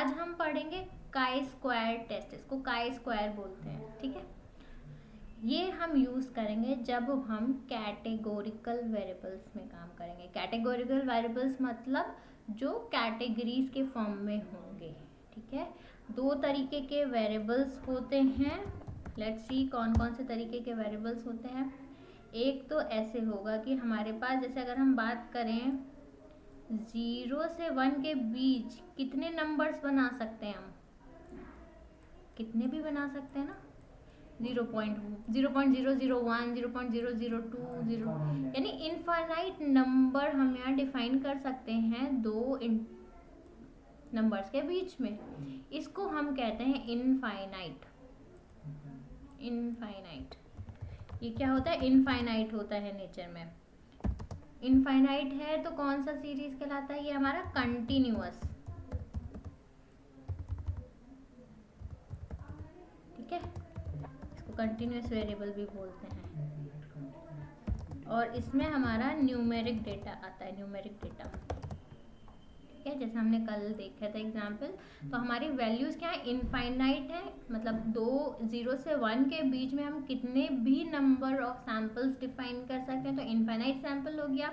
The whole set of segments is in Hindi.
आज हम पढ़ेंगे काई स्क्वायर टेस्ट, इसको काई स्क्वायर बोलते हैं। ठीक है, ये हम यूज़ करेंगे जब हम कैटेगोरिकल वेरिएबल्स में काम करेंगे। कैटेगोरिकल वेरिएबल्स मतलब जो कैटेगरीज के फॉर्म में होंगे। ठीक है, दो तरीके के वेरिएबल्स होते हैं। लेट्स सी कौन कौन से तरीके के वेरिएबल्स होते हैं। एक तो ऐसे होगा कि हमारे पास, जैसे अगर हम बात करें 0 से 1 के बीच कितने नंबर्स बना सकते हैं हम, कितने भी बना सकते हैं ना। 0.001, 0.002, यानी इनफाइनाइट नंबर हम यहाँ डिफाइन कर सकते हैं दो नंबर्स के बीच में। इसको हम कहते हैं इनफाइनाइट। इनफाइनाइट ये क्या होता है, इनफाइनाइट होता है नेचर में। इनफाइनाइट है तो कौन सा सीरीज कहलाता है, ये हमारा कंटिन्यूअस। ठीक है, इसको कंटिन्यूअस वेरिएबल भी बोलते हैं। और इसमें हमारा न्यूमेरिक डेटा आता है, न्यूमेरिक डेटा। ठीक है, जैसे हमने कल देखा था एग्जाम्पल, तो हमारी वैल्यूज क्या है, इनफाइनाइट है। मतलब 0 से 1 के बीच में हम कितने भी नंबर ऑफ सैंपल्स डिफाइन कर सकते हैं, तो इनफाइनाइट सैंपल हो गया।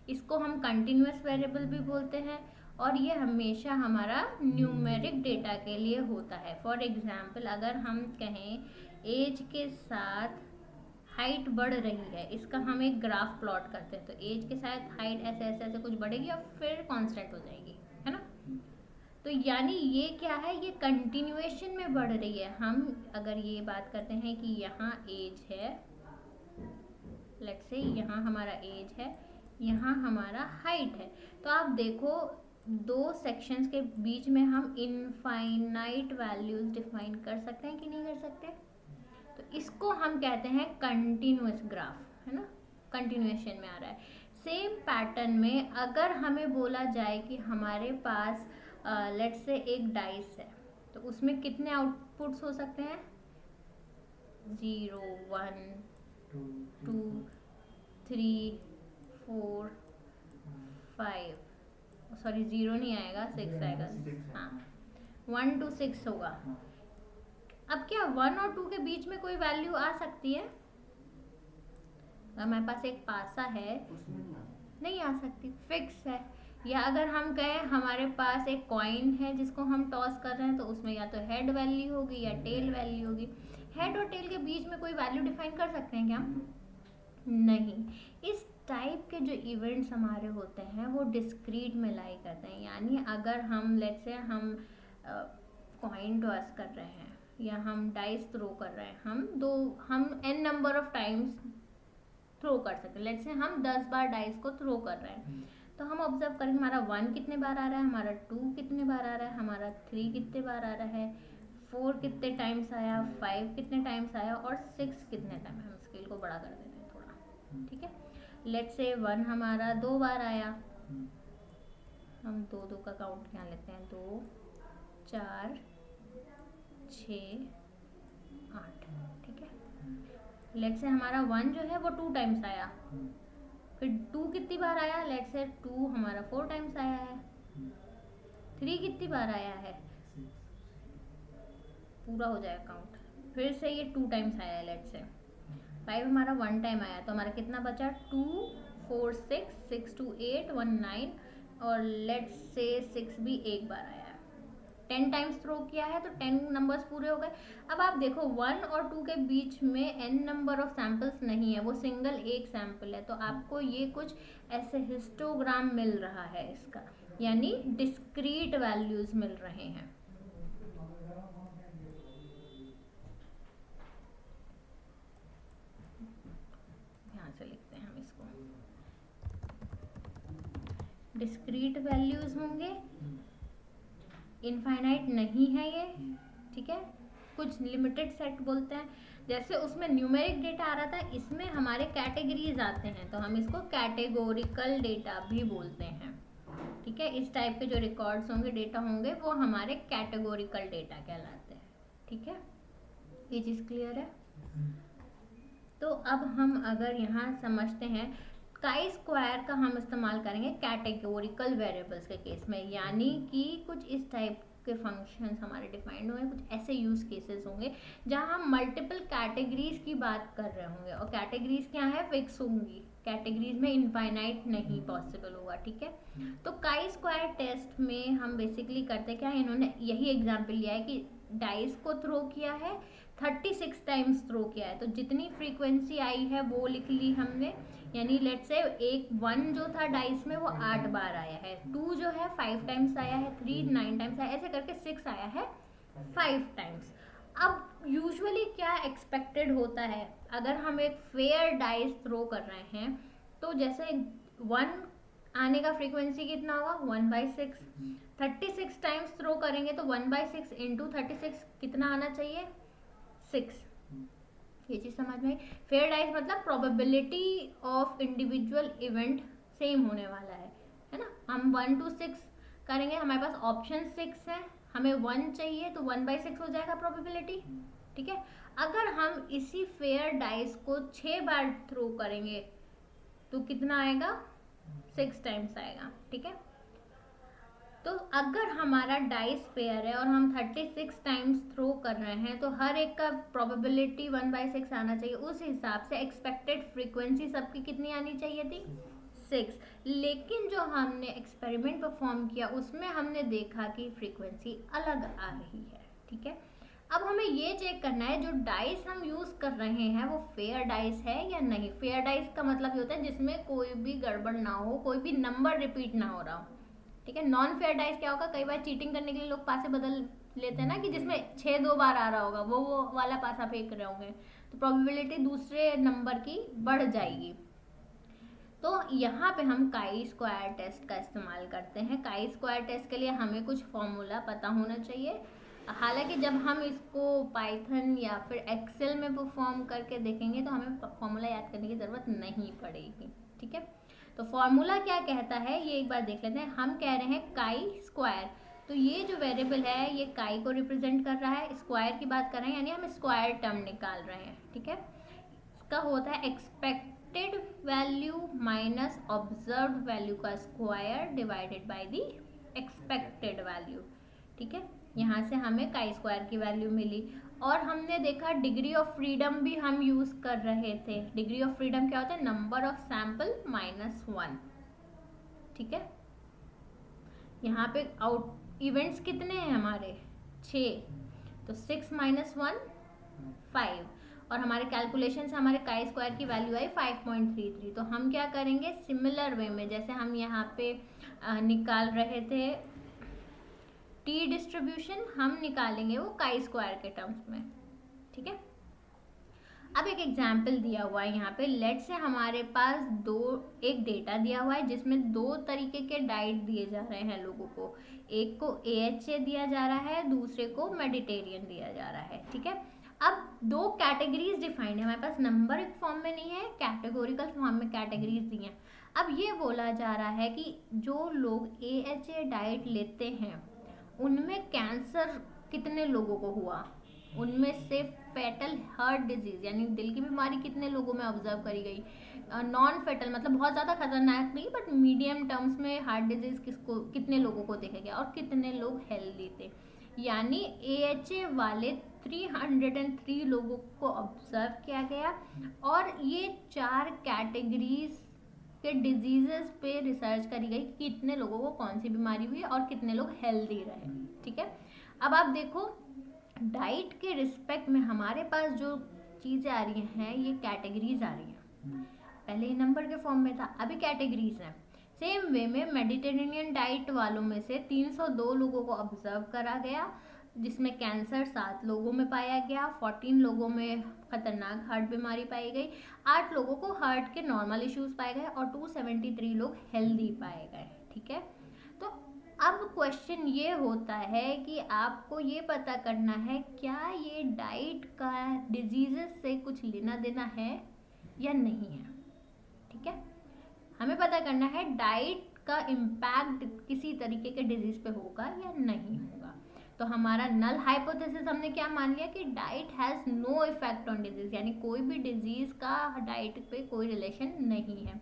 इसको हम कंटिन्यूअस वेरिएबल भी बोलते हैं, और ये हमेशा हमारा न्यूमेरिक डेटा के लिए होता है। फॉर एग्जाम्पल, अगर हम कहें एज के साथ हाइट बढ़ रही है, इसका हम एक ग्राफ प्लॉट करते हैं, तो एज के साथ हाइट ऐसे ऐसे ऐसे कुछ बढ़ेगी और फिर कांस्टेंट हो जाएगी, है ना। तो यानी ये क्या है, ये कंटिन्यूएशन में बढ़ रही है। हम अगर ये बात करते हैं कि यहाँ एज है, लेट्स से यहाँ हमारा एज है, यहाँ हमारा हाइट है, तो आप देखो दो सेक्शंस के बीच में हम इनफाइनाइट वैल्यूज डिफाइन कर सकते हैं कि नहीं कर सकते। तो इसको हम कहते हैं कंटिन्यूअस ग्राफ, है ना, कंटिन्यूएशन में आ रहा है। सेम पैटर्न में अगर हमें बोला जाए कि हमारे पास लेट्स से एक डाइस है, तो उसमें कितने आउटपुट्स हो सकते हैं, 0 1 2 3 4 5, सॉरी 0 नहीं आएगा, 6 आएगा। हाँ, 1 to 6 होगा। अब क्या 1 और 2 के बीच में कोई वैल्यू आ सकती है, अगर हमारे पास एक पासा है नहीं आ सकती, फिक्स है। या अगर हम कहें हमारे पास एक कॉइन है जिसको हम टॉस कर रहे हैं, तो उसमें या तो हेड वैल्यू होगी या टेल वैल्यू होगी। हेड और टेल के बीच में कोई वैल्यू डिफाइन कर सकते हैं क्या, नहीं। इस टाइप के जो इवेंट्स हमारे होते हैं वो डिस्क्रीट में लाई करते हैं। यानी अगर हम लेट्स से हम कॉइन टॉस कर रहे हैं या हम डाइस थ्रो कर रहे हैं, हम n number of times throw कर सकते हैं। लेट्स से हम 10 बार डाइस को थ्रो कर रहे हैं, तो हम ऑब्जर्व करेंगे हमारा 1 कितने बार आ रहा है, हमारा 2 कितने बार आ रहा है, हमारा 3 कितने बार आ रहा है, 4 कितने टाइम्स आया, 5 कितने टाइम्स आया, और 6 कितने टाइम। हम स्केल को बड़ा कर देते हैं थोड़ा। ठीक है, लेट्स से 1 हमारा 2 बार आया, हम 2 का काउंट यहाँ लेते हैं, 2 4 6 8। ठीक है, लेट्स से हमारा 1 जो है वो 2 टाइम्स आया, फिर 2 कितनी बार आया, लेट्स से 2 हमारा 4 टाइम्स आया है, 3 कितनी बार आया है, पूरा हो जाएगा काउंट, फिर से ये 2 टाइम्स आया है, लेट्स से 5 हमारा 1 टाइम आया, तो हमारा कितना बचा, 2 4 6 6 2 8 1 9, और लेट्स से 6 भी एक बार आया है। 10 टाइम्स थ्रो किया है तो 10 नंबर्स पूरे हो गए। अब आप देखो 1 और 2 के बीच में n नंबर ऑफ सैंपल्स नहीं है, वो सिंगल एक सैंपल है, तो आपको ये कुछ ऐसे हिस्टोग्राम मिल रहा है इसका, यानी डिस्क्रीट वैल्यूज मिल रहे हैं। ध्यान से लिखते हैं हम इसको, डिस्क्रीट वैल्यूज होंगे, इनफाइनाइट नहीं है ये। ठीक है, कुछ लिमिटेड सेट बोलते हैं। जैसे उसमें न्यूमेरिक डेटा आ रहा था, इसमें हमारे कैटेगरीज आते हैं, तो हम इसको कैटेगोरिकल डेटा भी बोलते हैं। ठीक है, इस टाइप के जो रिकॉर्ड्स होंगे, डेटा होंगे, वो हमारे कैटेगोरिकल डेटा कहलाते हैं। ठीक है, ये चीज़ क्लियर है। तो अब हम अगर यहाँ समझते हैं, काई स्क्वायर का हम इस्तेमाल करेंगे कैटेगोरिकल वेरिएबल्स के केस में, यानी कि कुछ इस टाइप के फंक्शंस हमारे डिफाइंड होंगे, कुछ ऐसे यूज केसेस होंगे जहां हम मल्टीपल कैटेगरीज की बात कर रहे होंगे, और कैटेगरीज क्या है, फिक्स होंगी, कैटेगरीज में इनफाइनाइट नहीं पॉसिबल होगा, ठीक है। तो काई स्क्वायर टेस्ट में हम बेसिकली करते क्या, इन्होंने यही एग्जाम्पल लिया है कि डाइस को थ्रो किया है, 36 टाइम्स थ्रो किया है, तो जितनी फ्रीक्वेंसी आई है वो लिख ली हमने, यानी लेट्स से एक 1 जो था डाइस में वो 8 बार आया है, 2 जो है 5 टाइम्स आया है, 3 9 टाइम्स आया, ऐसे करके 6 आया है 5 टाइम्स। अब यूजुअली क्या एक्सपेक्टेड होता है, अगर हम एक फेयर डाइस थ्रो कर रहे हैं तो जैसे 1 आने का फ्रीक्वेंसी कितना होगा, 1/6, 36 टाइम्स थ्रो करेंगे तो 1/6 इंटू 36 कितना आना चाहिए, 6। ये चीज समझ में आई। फेयर डाइस मतलब probability of individual event same होने वाला है ना। हम 1 to 6 करेंगे, हमारे पास ऑप्शन 6 है, हमें 1 चाहिए तो 1/6 हो जाएगा प्रोबेबिलिटी, ठीक है। अगर हम इसी फेयर डाइस को 6 बार थ्रो करेंगे तो कितना आएगा, 6 टाइम्स आएगा, ठीक है। तो अगर हमारा डाइस फेयर है और हम 36 टाइम्स थ्रो कर रहे हैं तो हर एक का प्रोबेबिलिटी 1/6 आना चाहिए, उस हिसाब से एक्सपेक्टेड फ्रीक्वेंसी सबकी कितनी आनी चाहिए थी, 6। लेकिन जो हमने एक्सपेरिमेंट परफॉर्म किया उसमें हमने देखा कि फ्रीक्वेंसी अलग आ रही है, ठीक है। अब हमें ये चेक करना है जो डाइस हम यूज कर रहे हैं वो फेयर डाइस है या नहीं। फेयर डाइस का मतलब ये होता है जिसमें कोई भी गड़बड़ ना हो, कोई भी नंबर रिपीट ना हो रहा हो, ठीक है। नॉन फेयर डाइस क्या होगा, कई बार चीटिंग करने के लिए लोग पासे बदल लेते हैं ना, कि जिसमें 6 2 बार आ रहा होगा वो वाला पासा फेंक रहे होंगे, तो प्रोबेबिलिटी दूसरे नंबर की बढ़ जाएगी। तो यहाँ पे हम काई स्क्वायर टेस्ट का इस्तेमाल करते हैं। काई स्क्वायर टेस्ट के लिए हमें कुछ फॉर्मूला पता होना चाहिए, हालांकि जब हम इसको पाइथन या फिर एक्सेल में परफॉर्म करके देखेंगे तो हमें फॉर्मूला याद करने की ज़रूरत नहीं पड़ेगी, ठीक है। तो फॉर्मूला क्या कहता है ये एक बार देख लेते हैं। हम कह रहे हैं काई स्क्वायर, तो ये जो वेरिएबल है ये काई को रिप्रेजेंट कर रहा है, स्क्वायर की बात कर रहे हैं यानी हम स्क्वायर टर्म निकाल रहे हैं, ठीक है। इसका होता है expected value minus observed value का square divided by the expected value, ठीक है। यहाँ से हमें काई स्क्वायर की वैल्यू मिली, और हमने देखा डिग्री ऑफ फ्रीडम भी हम यूज कर रहे थे। डिग्री ऑफ फ्रीडम क्या होता है, नंबर ऑफ सैंपल -1, ठीक है। यहाँ पे आउट इवेंट्स कितने हैं हमारे, 6, तो 6 - 1 5, और हमारे कैलकुलेशन से हमारे काई स्क्वायर की वैल्यू आई 5.33। तो हम क्या करेंगे, सिमिलर वे में जैसे हम यहाँ पे निकाल रहे थे टी डिस्ट्रीब्यूशन, हम निकालेंगे वो काई स्क्वायर के टर्म्स में, ठीक है। अब एक एग्जाम्पल दिया हुआ है यहाँ पे, लेट से हमारे पास एक डेटा दिया हुआ है जिसमें 2 तरीके के डाइट दिए जा रहे हैं लोगों को, एक को AHA दिया जा रहा है, दूसरे को मेडिटेरियन दिया जा रहा है, ठीक है। अब 2 कैटेगरीज डिफाइंड है हमारे पास, नंबरिक फॉर्म में नहीं है, कैटेगोरिकल फॉर्म में कैटेगरीज दी हैं। अब ये बोला जा रहा है कि जो लोग AHA डाइट लेते हैं उनमें कैंसर कितने लोगों को हुआ, उनमें से फेटल हार्ट डिजीज यानी दिल की बीमारी कितने लोगों में ऑब्जर्व करी गई, नॉन फेटल मतलब बहुत ज़्यादा खतरनाक नहीं बट मीडियम टर्म्स में हार्ट डिजीज कितने लोगों को देखा गया, और कितने लोग हेल्दी थे। यानी AHA वाले 303 लोगों को ऑब्जर्व किया गया, और ये 4 कैटेगरीज के डिजीजेस पे रिसर्च करी गई कि कितने लोगों को कौन सी बीमारी हुई और कितने लोग हेल्दी रहे, ठीक है। अब आप देखो डाइट के रिस्पेक्ट में हमारे पास जो चीज़ें आ रही हैं ये कैटेगरीज आ रही हैं, पहले ये नंबर के फॉर्म में था, अभी कैटेगरीज हैं। सेम वे में मेडिटेरेनियन डाइट वालों में से 302 लोगों को ऑब्जर्व करा गया, जिसमें कैंसर 7 लोगों में पाया गया, 14 लोगों में खतरनाक हार्ट बीमारी पाई गई, 8 लोगों को हार्ट के नॉर्मल इश्यूज पाए गए, और 273 लोग हेल्दी पाए गए, ठीक है। तो अब क्वेश्चन ये होता है कि आपको ये पता करना है क्या ये डाइट का डिजीजेस से कुछ लेना देना है या नहीं है, ठीक है। हमें पता करना है डाइट का इम्पैक्ट किसी तरीके के डिजीज पे होगा या नहीं होगा। तो हमारा नल हाइपोथेसिस हमने क्या मान लिया कि diet has no effect on disease, यानी कोई भी डिजीज का डाइट पे कोई रिलेशन नहीं है।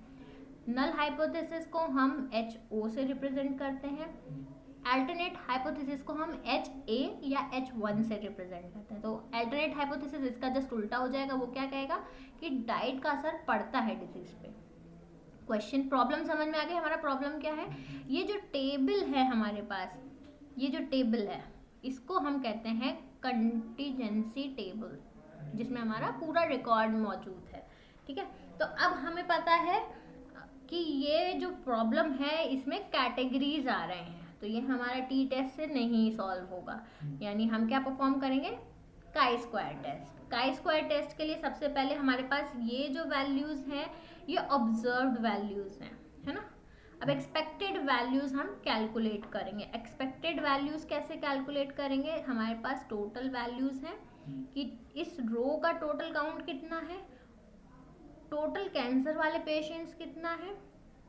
नल हाइपोथेसिस को हम HO से रिप्रेजेंट करते हैं, अल्टरनेट हाइपोथेसिस को हम HA या H1 से रिप्रेजेंट करते हैं। तो अल्टरनेट हाइपोथेसिस इसका जस्ट उल्टा हो जाएगा, वो क्या कहेगा कि डाइट का असर पड़ता है डिजीज पे। क्वेश्चन प्रॉब्लम समझ में आ गई? हमारा प्रॉब्लम क्या है, ये जो टेबल है हमारे पास, ये जो टेबल है इसको हम कहते हैं कंटीजेंसी टेबल, जिसमें हमारा पूरा रिकॉर्ड मौजूद है। ठीक है, तो अब हमें पता है कि ये जो प्रॉब्लम है इसमें कैटेगरीज आ रहे हैं, तो ये हमारा टी टेस्ट से नहीं सॉल्व होगा। यानी हम क्या परफॉर्म करेंगे, chi square test. Chi square test के लिए सबसे पहले हमारे पास ये जो वैल्यूज हैं ये ऑब्जर्व्ड वैल्यूज हैं, है ना। अब एक्सपेक्टेड वैल्यूज हम कैलकुलेट करेंगे। एक्सपेक्टेड वैल्यूज कैसे कैलकुलेट करेंगे, हमारे पास टोटल वैल्यूज हैं कि इस रो का टोटल काउंट कितना है, टोटल कैंसर वाले पेशेंट्स कितना है,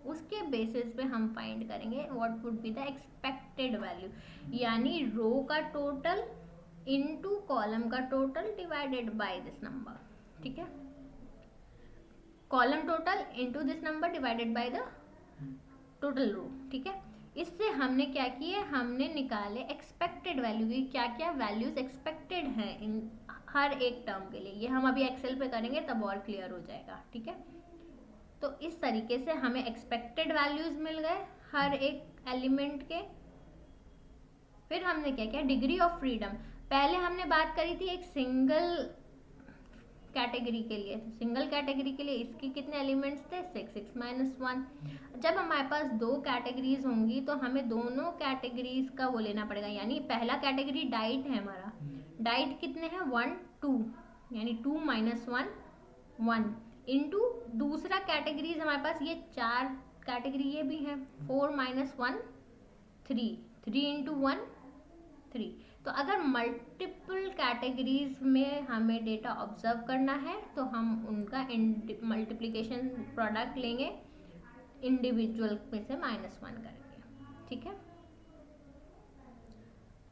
उसके बेसिस पे हम फाइंड करेंगे what would be the expected value. यानी रो का टोटल इनटू कॉलम का total divided by this number. ठीक है, column total into this number divided by the total row. ठीक है, इससे हमने क्या किए, हमने निकाले एक्सपेक्टेड वैल्यू की क्या क्या वैल्यूज एक्सपेक्टेड हैं इन हर एक टर्म के लिए। ये हम अभी एक्सेल पे करेंगे तब और क्लियर हो जाएगा। ठीक है, तो इस तरीके से हमें एक्सपेक्टेड वैल्यूज मिल गए हर एक एलिमेंट के। फिर हमने क्या किया, डिग्री ऑफ फ्रीडम। पहले हमने बात करी थी एक सिंगल कैटेगरी के लिए, तो सिंगल कैटेगरी के लिए इसके कितने एलिमेंट्स थे, 6 -1। जब हमारे पास दो कैटेगरीज होंगी तो हमें दोनों कैटेगरीज का वो लेना पड़ेगा। यानी पहला कैटेगरी डाइट है हमारा, डाइट कितने हैं 1 2, यानी 2 - 1 1 इंटू दूसरा कैटेगरीज हमारे पास ये 4 कैटेगरी ये भी है 4 - 1 3 3 इंटू 1 3। तो अगर मल्टीपल कैटेगरीज में हमें डेटा ऑब्जर्व करना है तो हम उनका मल्टीप्लिकेशन प्रोडक्ट लेंगे, इंडिविजुअल में से -1 करेंगे। ठीक है,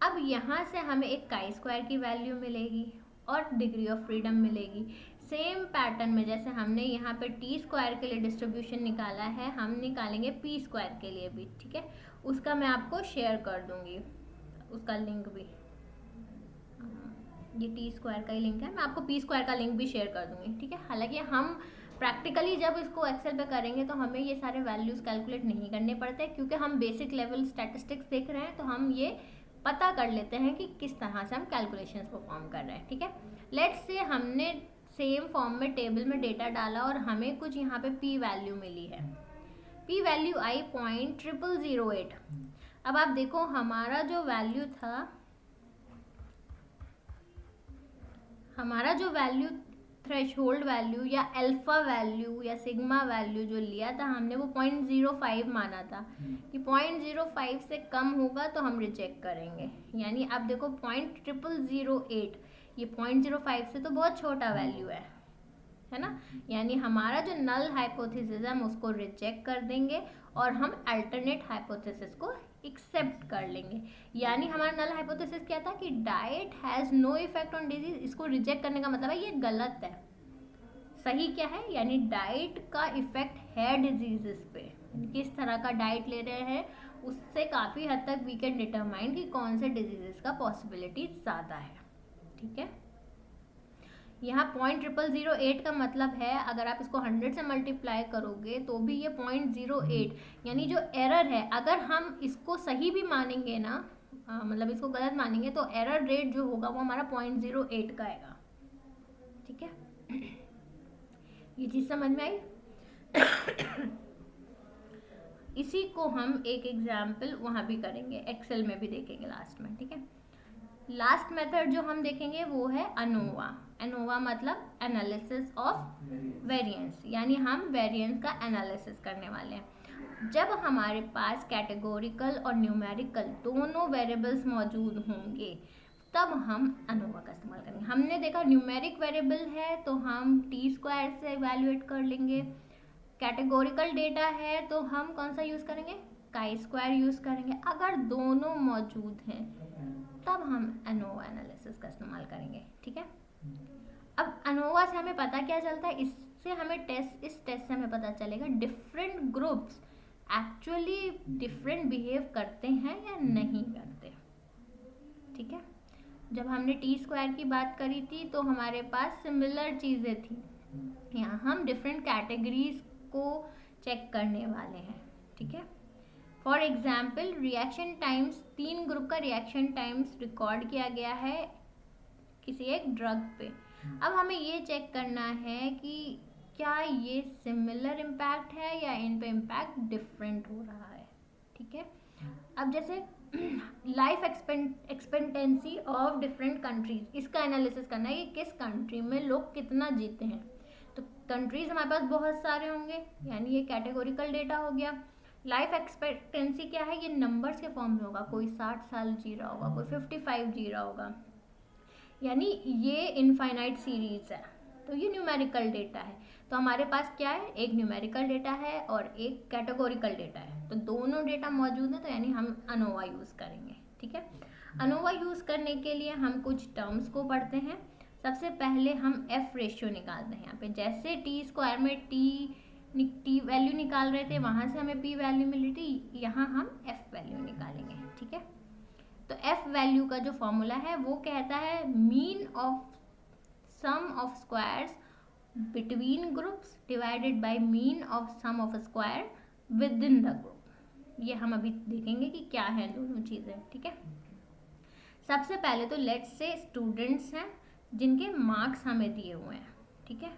अब यहाँ से हमें एक काई स्क्वायर की वैल्यू मिलेगी और डिग्री ऑफ फ्रीडम मिलेगी। सेम पैटर्न में जैसे हमने यहाँ पे टी स्क्वायर के लिए डिस्ट्रीब्यूशन निकाला है, हम निकालेंगे पी स्क्वायर के लिए भी। ठीक है, उसका मैं आपको शेयर कर दूंगी, उसका लिंक भी, ये टी स्क्वायर का ही लिंक है, मैं आपको पी स्क्वायर का लिंक भी शेयर कर दूंगी। ठीक है, हालांकि हम प्रैक्टिकली जब इसको एक्सेल पे करेंगे तो हमें ये सारे वैल्यूज कैलकुलेट नहीं करने पड़ते, क्योंकि हम बेसिक लेवल स्टैटिस्टिक्स देख रहे हैं तो हम ये पता कर लेते हैं कि किस तरह से हम कैलकुलेशंस परफॉर्म कर रहे हैं। ठीक है, लेट्स से हमने सेम फॉर्म में टेबल में डेटा डाला और हमें कुछ यहाँ पे पी वैल्यू मिली है, पी वैल्यू आई 0.0008। अब आप देखो हमारा जो वैल्यू था, हमारा जो वैल्यू थ्रेशोल्ड वैल्यू या अल्फा वैल्यू या सिग्मा वैल्यू जो लिया था हमने, वो 0.05 माना था कि 0.05 से कम होगा तो हम रिजेक्ट करेंगे। यानी आप देखो 0.0008, ये 0.05 से तो बहुत छोटा वैल्यू है ना। यानी हमारा जो नल हाइपोथेसिस है हम उसको रिजेक्ट कर देंगे और हम अल्टरनेट हाइपोथेसिस को एक्सेप्ट कर लेंगे। यानी हमारा नल हाइपोथेसिस क्या था कि diet has no effect on disease, इसको रिजेक्ट करने का मतलब है ये गलत है। सही क्या है, यानी डाइट का इफेक्ट है डिजीजेस पे, किस तरह का डाइट ले रहे हैं उससे काफ़ी हद तक वी कैन डिटरमाइन कि कौन से डिजीजेस का पॉसिबिलिटी ज़्यादा है। ठीक है, यहाँ 0.0008 का मतलब है अगर आप इसको 100 से मल्टीप्लाई करोगे तो भी ये 0.08, यानी जो एरर है अगर हम इसको सही भी मानेंगे ना, मतलब इसको गलत मानेंगे तो एरर रेट जो होगा वो हमारा 0.08 का आएगा। ठीक है, ये चीज़ समझ में आई। इसी को हम एक एग्जाम्पल वहाँ भी करेंगे, एक्सेल में भी देखेंगे लास्ट में। ठीक है, लास्ट मेथड जो हम देखेंगे वो है अनोवा। अनोवा मतलब एनालिसिस ऑफ वेरिएंस, यानी हम वेरिएंस का एनालिसिस करने वाले हैं। जब हमारे पास कैटेगोरिकल और न्यूमेरिकल दोनों वेरिएबल्स मौजूद होंगे तब हम अनोवा का इस्तेमाल करेंगे। हमने देखा न्यूमेरिक वेरिएबल है तो हम टी स्क्वायर से इवैल्यूएट कर लेंगे, कैटेगोरिकल डेटा है तो हम कौन सा यूज़ करेंगे, काई स्क्वायर यूज़ करेंगे। अगर दोनों मौजूद हैं तब हम अनोवा एनालिसिस का इस्तेमाल करेंगे। ठीक है, अब अनोवा से हमें पता क्या चलता है, इससे हमें इस टेस्ट से हमें पता चलेगा different groups actually different behave करते हैं या नहीं करते। ठीक है, जब हमने टी स्क्वायर की बात करी थी तो हमारे पास सिमिलर चीज़ें थी। यहाँ हम डिफरेंट कैटेगरीज को चेक करने वाले हैं। ठीक है, for example reaction times, 3 group का रिएक्शन टाइम्स रिकॉर्ड किया गया है किसी एक ड्रग पे। अब हमें ये चेक करना है कि क्या ये सिमिलर इम्पैक्ट है या इन पे इम्पैक्ट डिफरेंट हो रहा है। ठीक है, अब जैसे life expectancy of different countries, इसका एनालिसिस करना है कि किस कंट्री में लोग कितना जीते हैं। तो कंट्रीज हमारे पास बहुत सारे होंगे, यानी ये कैटेगोरिकल डेटा हो गया। लाइफ एक्सपेक्टेंसी क्या है, ये नंबर्स के फॉर्म में होगा, कोई 60 साल जी रहा होगा, कोई 55 जी रहा होगा, यानी ये इनफाइनाइट सीरीज है, तो ये न्यूमेरिकल डेटा है। तो हमारे पास क्या है, एक न्यूमेरिकल डेटा है और एक कैटेगोरिकल डेटा है, तो दोनों डेटा मौजूद है, तो यानी हम अनोवा यूज़ करेंगे। ठीक है, अनोवा यूज़ करने के लिए हम कुछ टर्म्स को पढ़ते हैं। सबसे पहले हम एफ रेशियो निकालते हैं। यहाँ पे जैसे टी स्क्वायर में टी वैल्यू निकाल रहे थे, वहाँ से हमें पी वैल्यू मिली थी, यहाँ हम एफ वैल्यू निकालेंगे। ठीक है, तो एफ वैल्यू का जो फॉर्मूला है वो कहता है mean of sum of squares between groups divided by mean of sum of square within the group. ये हम अभी देखेंगे कि क्या है दोनों चीज़ें। ठीक है, सबसे पहले तो लेट्स से स्टूडेंट्स हैं जिनके मार्क्स हमें दिए हुए हैं। ठीक है,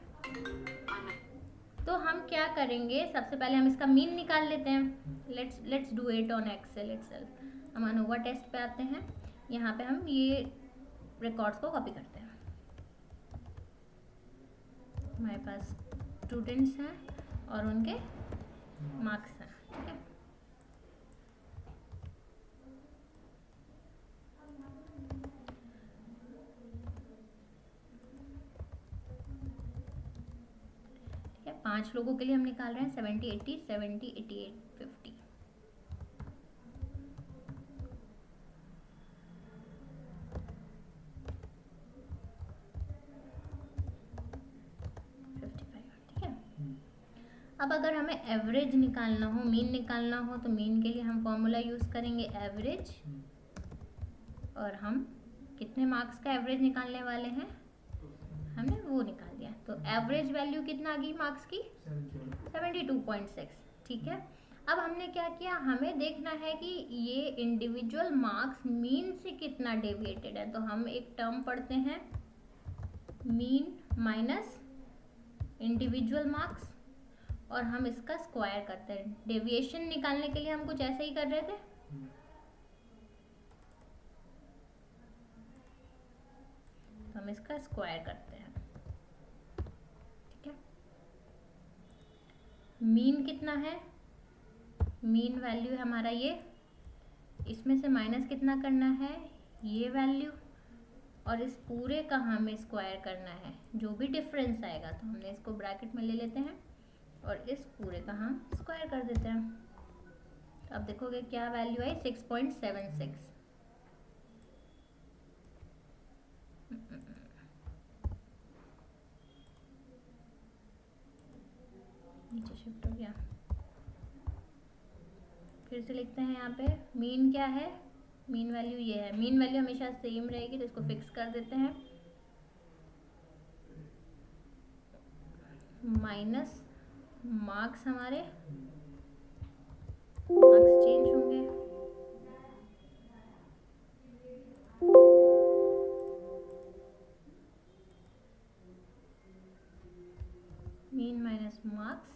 तो हम क्या करेंगे, सबसे पहले हम इसका मीन निकाल लेते हैं। Let's do it on Excel itself. हम अनोवा टेस्ट पे आते हैं, यहाँ पे हम ये रिकॉर्ड्स को कॉपी करते हैं। हमारे पास स्टूडेंट्स हैं और उनके मार्क्स हैं। ठीक है, ठीक है, 5 लोगों के लिए हम निकाल रहे हैं 70, 80, 70, 88, 50। अब अगर हमें एवरेज निकालना हो, मीन निकालना हो, तो मीन के लिए हम फॉर्मूला यूज़ करेंगे एवरेज, और हम कितने मार्क्स का एवरेज निकालने वाले हैं, हमने वो निकाल दिया। तो एवरेज वैल्यू कितना आ गई मार्क्स की, 72.6। ठीक है, अब हमने क्या किया, हमें देखना है कि ये इंडिविजुअल मार्क्स मीन से कितना डेविएटेड है। तो हम एक टर्म पढ़ते हैं, मीन माइनस इंडिविजुअल मार्क्स, और हम इसका स्क्वायर करते हैं। डेविएशन निकालने के लिए हम कुछ ऐसे ही कर रहे थे। तो हम इसका स्क्वायर करते हैं। ठीक है, मीन कितना है, मीन वैल्यू है हमारा ये, इसमें से माइनस कितना करना है, ये वैल्यू, और इस पूरे का हमें स्क्वायर करना है, जो भी डिफरेंस आएगा। तो हमने इसको ब्रैकेट में ले लेते हैं और इस पूरे का हम स्क्वायर कर देते हैं। तो अब देखोगे क्या वैल्यू आई, 6.76। नीचे शिफ्ट हो गया, फिर से लिखते हैं। यहाँ पे मीन क्या है, मीन वैल्यू ये है, मीन वैल्यू हमेशा सेम रहेगी, तो इसको फिक्स कर देते हैं। माइनस मार्क्स, हमारे मार्क्स चेंज होंगे, mean minus marks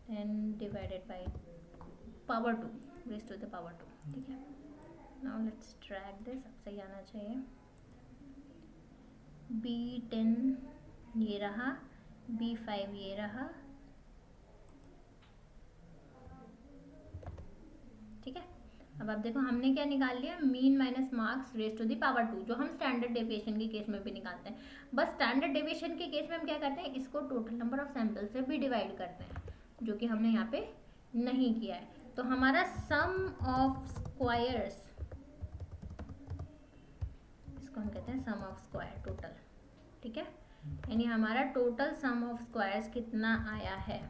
and divided by power 2, raise to the power 2। ठीक है, नाउ लेट्स ट्रैक दिस, अब सही आना चाहिए। B10 ये रहा, B5 ये रहा। ठीक है, अब आप देखो हमने क्या निकाल लिया, mean minus marks raise to the power 2, जो हम स्टैंडर्ड डेविएशन के केस में भी निकालते हैं। बस स्टैंडर्ड डेविएशन के केस में हम क्या करते हैं, इसको टोटल नंबर ऑफ सैंपल से भी डिवाइड करते हैं, जो कि हमने यहाँ पे नहीं किया है। तो हमारा सम ऑफ स्क्वायर्स, इसको हम कहते हैं सम ऑफ स्क्वायर टोटल। ठीक है, यानी हमारा टोटल सम ऑफ स्क्वायर्स कितना आया है,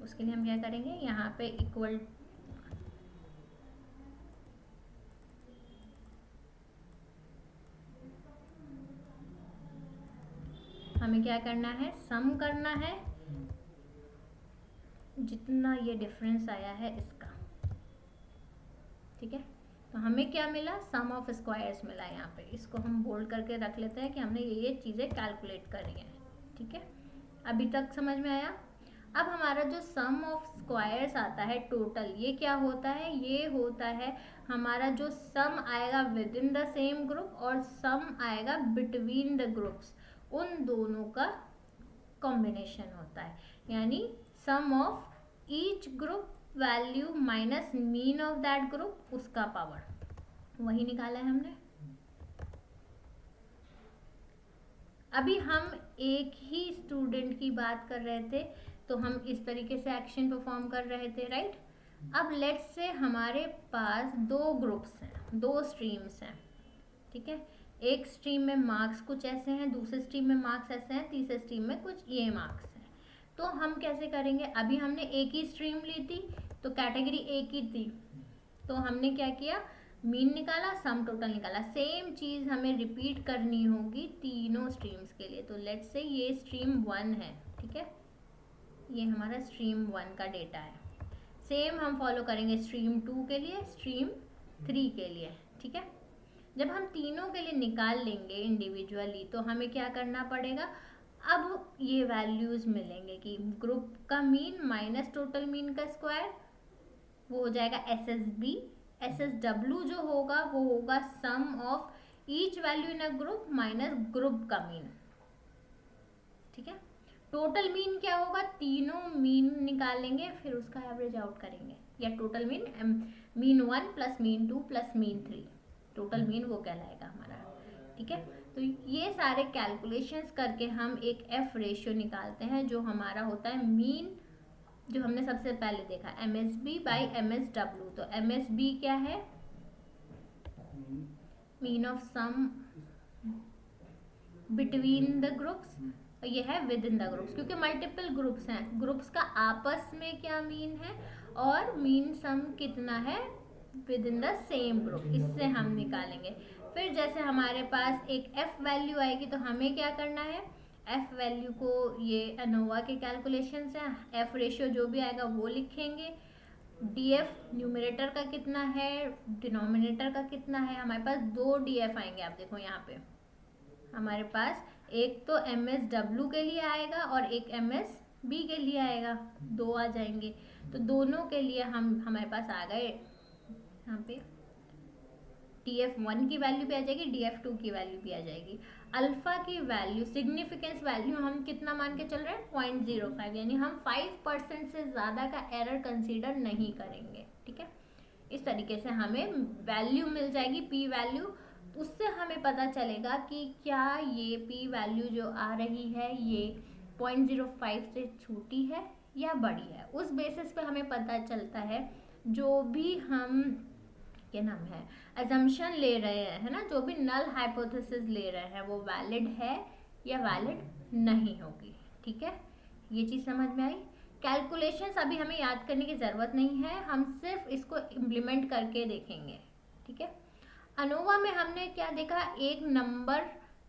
उसके लिए हम क्या करेंगे, यहाँ पे इक्वल हमें क्या करना है, सम करना है जितना ये डिफरेंस आया है इसका, ठीक है। तो हमें क्या मिला, सम ऑफ स्क्वायर्स मिला यहाँ पे, इसको हम बोल्ड करके रख लेते हैं कि हमने ये चीज़ें कैलकुलेट करी हैं, ठीक है। अभी तक समझ में आया। अब हमारा जो सम ऑफ स्क्वायर्स आता है टोटल, ये क्या होता है, ये होता है हमारा जो सम आएगा with in the same group और सम आएगा बिटवीन द ग्रुप्स, उन दोनों का कॉम्बिनेशन होता है, यानी sum of each group value minus mean of that group, उसका पावर, वही निकाला है हमने। अभी हम एक ही स्टूडेंट की बात कर रहे थे, तो हम इस तरीके से एक्शन परफॉर्म कर रहे थे, राइट। अब लेट्स से हमारे पास दो ग्रुप्स हैं, दो स्ट्रीम्स हैं, ठीक है। एक स्ट्रीम में मार्क्स कुछ ऐसे हैं, दूसरे स्ट्रीम में मार्क्स ऐसे हैं, तीसरे स्ट्रीम में कुछ ये मार्क्स हैं। तो हम कैसे करेंगे, अभी हमने एक ही स्ट्रीम ली थी तो कैटेगरी एक ही थी, तो हमने क्या किया, मीन निकाला, सम टोटल निकाला। सेम चीज़ हमें रिपीट करनी होगी तीनों स्ट्रीम्स के लिए। तो लेट्स से ये स्ट्रीम 1 है, ठीक है, ये हमारा स्ट्रीम 1 का डेटा है। सेम हम फॉलो करेंगे स्ट्रीम 2 के लिए, स्ट्रीम 3 के लिए, ठीक है। जब हम तीनों के लिए निकाल लेंगे इंडिविजुअली, तो हमें क्या करना पड़ेगा, अब ये वैल्यूज़ मिलेंगे कि ग्रुप का मीन माइनस टोटल मीन का स्क्वायर, वो हो जाएगा SSB। SSW जो होगा वो होगा sum of each value in a group minus group का मीन, ठीक है। टोटल मीन क्या होगा, तीनों मीन निकालेंगे फिर उसका एवरेज आउट करेंगे, या total mean 1 plus mean 2 plus mean 3, total mean वो कहलाएगा हमारा, ठीक है। तो ये सारे कैलकुलेशंस करके हम एक F रेशियो निकालते हैं जो हमारा होता है मीन, जो हमने सबसे पहले देखा MSB बाई MSW। तो MSB क्या है, mean of sum between the groups, और ये है विद इन द ग्रुप्स, क्योंकि मल्टीपल ग्रुप्स हैं, ग्रुप्स का आपस में क्या मीन है और मीन सम कितना है within the same group, इससे हम निकालेंगे। फिर जैसे हमारे पास एक F वैल्यू आएगी तो हमें क्या करना है, F वैल्यू को, ये अनोवा के कैलकुलेशंस हैं, F रेशियो जो भी आएगा वो लिखेंगे, DF न्यूमरेटर का कितना है, डिनोमिनेटर का कितना है। हमारे पास दो DF आएंगे, आप देखो यहाँ पे हमारे पास एक तो MSW के लिए आएगा और एक MSB के लिए आएगा, दो आ जाएंगे। तो दोनों के लिए हमारे पास आ गए यहाँ पे DF1 की वैल्यू भी आ जाएगी, DF2 की वैल्यू भी आ जाएगी। अल्फा की वैल्यू, सिग्निफिकेंस वैल्यू हम कितना मान के चल रहे हैं, 0.05, यानी हम 5% से ज़्यादा का एरर कंसीडर नहीं करेंगे, ठीक है। इस तरीके से हमें वैल्यू मिल जाएगी, P वैल्यू, उससे हमें पता चलेगा कि क्या ये P वैल्यू जो आ रही है ये 0.05 से छोटी है या बड़ी है। उस बेसिस पे हमें पता चलता है जो भी हम क्या नाम है अजम्पशन ले रहे हैं, है ना, जो भी नल हाइपोथेसिस ले रहे हैं वो वैलिड है या वैलिड नहीं होगी, ठीक है। ये चीज़ समझ में आई। कैलकुलेशंस अभी हमें याद करने की ज़रूरत नहीं है, हम सिर्फ इसको इम्प्लीमेंट करके देखेंगे, ठीक है। अनोवा में हमने क्या देखा, एक नंबर,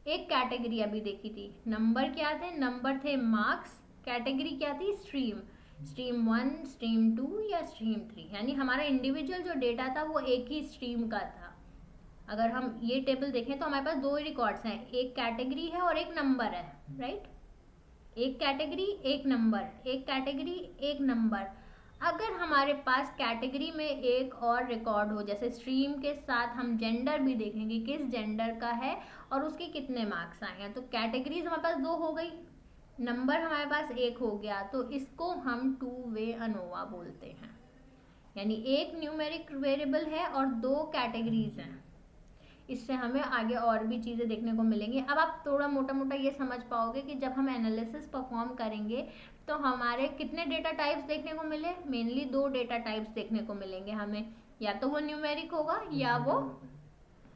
एक कैटेगरी अभी देखी थी, नंबर क्या थे, नंबर थे मार्क्स, कैटेगरी क्या थी, स्ट्रीम 1, स्ट्रीम 2 या स्ट्रीम 3, यानी हमारा इंडिविजुअल जो डेटा था वो एक ही स्ट्रीम का था। अगर हम ये टेबल देखें तो हमारे पास दो ही रिकॉर्ड्स हैं, एक कैटेगरी है और एक नंबर है, राइट। एक कैटेगरी एक नंबर, एक कैटेगरी एक नंबर। अगर हमारे पास कैटेगरी में एक और रिकॉर्ड हो, जैसे स्ट्रीम के साथ हम जेंडर भी देखेंगे किस जेंडर का है और उसके कितने मार्क्स आए हैं, तो कैटेगरीज हमारे पास दो हो गई, नंबर हमारे पास एक हो गया, तो इसको हम 2 वे अनोवा बोलते हैं। यानी एक न्यूमेरिक वेरिएबल है और दो कैटेगरीज हैं। इससे हमें आगे और भी चीज़ें देखने को मिलेंगी। अब आप थोड़ा मोटा मोटा ये समझ पाओगे कि जब हम एनालिसिस परफॉर्म करेंगे तो हमारे कितने डेटा टाइप्स देखने को मिले, मेनली 2 डेटा टाइप्स देखने को मिलेंगे हमें, या तो वो न्यूमेरिक होगा या वो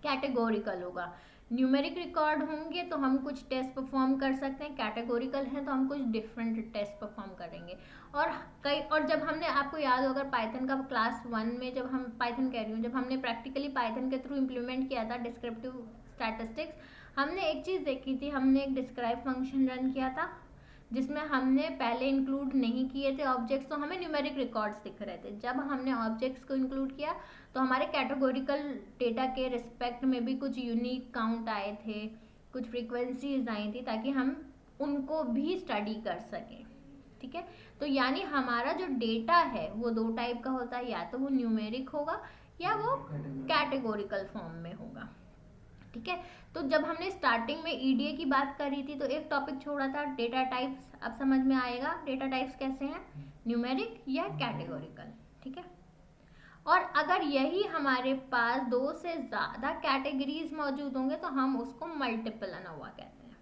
कैटेगोरिकल होगा। न्यूमेरिक रिकॉर्ड होंगे तो हम कुछ टेस्ट परफॉर्म कर सकते हैं, कैटेगोरिकल है तो हम कुछ डिफरेंट टेस्ट परफॉर्म करेंगे। और जब हमने, आपको याद होगा पाइथन का क्लास 1 में, जब हम पाइथन कह रही हूँ, जब हमने प्रैक्टिकली पाइथन के थ्रू इम्प्लीमेंट किया था डिस्क्रिप्टिव स्टैटिस्टिक्स, हमने एक चीज़ देखी थी, हमने एक डिस्क्राइब फंक्शन रन किया था जिसमें हमने पहले इंक्लूड नहीं किए थे ऑब्जेक्ट्स, तो हमें न्यूमेरिक रिकॉर्ड्स दिख रहे थे। जब हमने ऑब्जेक्ट्स को इंक्लूड किया तो हमारे कैटेगोरिकल डेटा के रिस्पेक्ट में भी कुछ यूनिक काउंट आए थे, कुछ फ्रीक्वेंसीज आई थी, ताकि हम उनको भी स्टडी कर सकें। ठीक है, तो यानी हमारा जो डेटा है वो दो टाइप का होता है, या तो वो न्यूमेरिक होगा या वो कैटेगोरिकल फॉर्म में होगा। ठीक है, तो जब हमने स्टार्टिंग में ईडीए की बात करी थी तो एक टॉपिक छोड़ा था डेटा टाइप्स। अब समझ में आएगा डेटा टाइप्स कैसे हैं, न्यूमेरिक या कैटेगोरिकल। ठीक है, और अगर यही हमारे पास दो से ज़्यादा कैटेगरीज मौजूद होंगे तो हम उसको मल्टीपल अनोवा कहते हैं।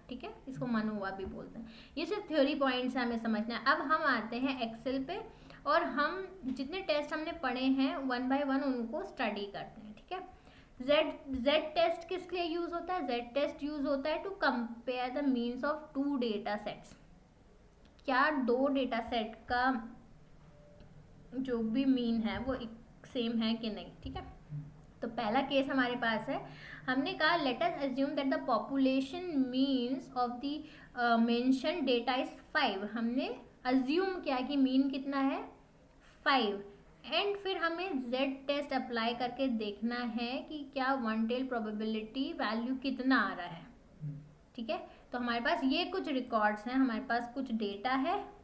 ठीक है, इसको मनोवा भी बोलते हैं। ये सिर्फ थ्योरी पॉइंट्स हमें समझना है। अब हम आते हैं एक्सेल पे और हम जितने टेस्ट हमने पढ़े हैं 1 बाय 1 उनको स्टडी करते हैं। ठीक है, जेड टेस्ट किस लिए यूज होता है? जेड टेस्ट यूज होता है to compare the means of 2 data sets. क्या 2 डेटा सेट का जो भी मीन है वो सेम है कि नहीं। ठीक है, तो पहला केस हमारे पास है, हमने कहा let us assume that the population means of the mention data is 5। हमने अज्यूम किया कि मीन कितना है 5, एंड फिर हमें z टेस्ट अप्लाई करके देखना है कि क्या वन टेल प्रोबेबिलिटी वैल्यू कितना आ रहा है। ठीक है, तो हमारे पास ये कुछ रिकॉर्ड्स हैं, हमारे पास कुछ डेटा है।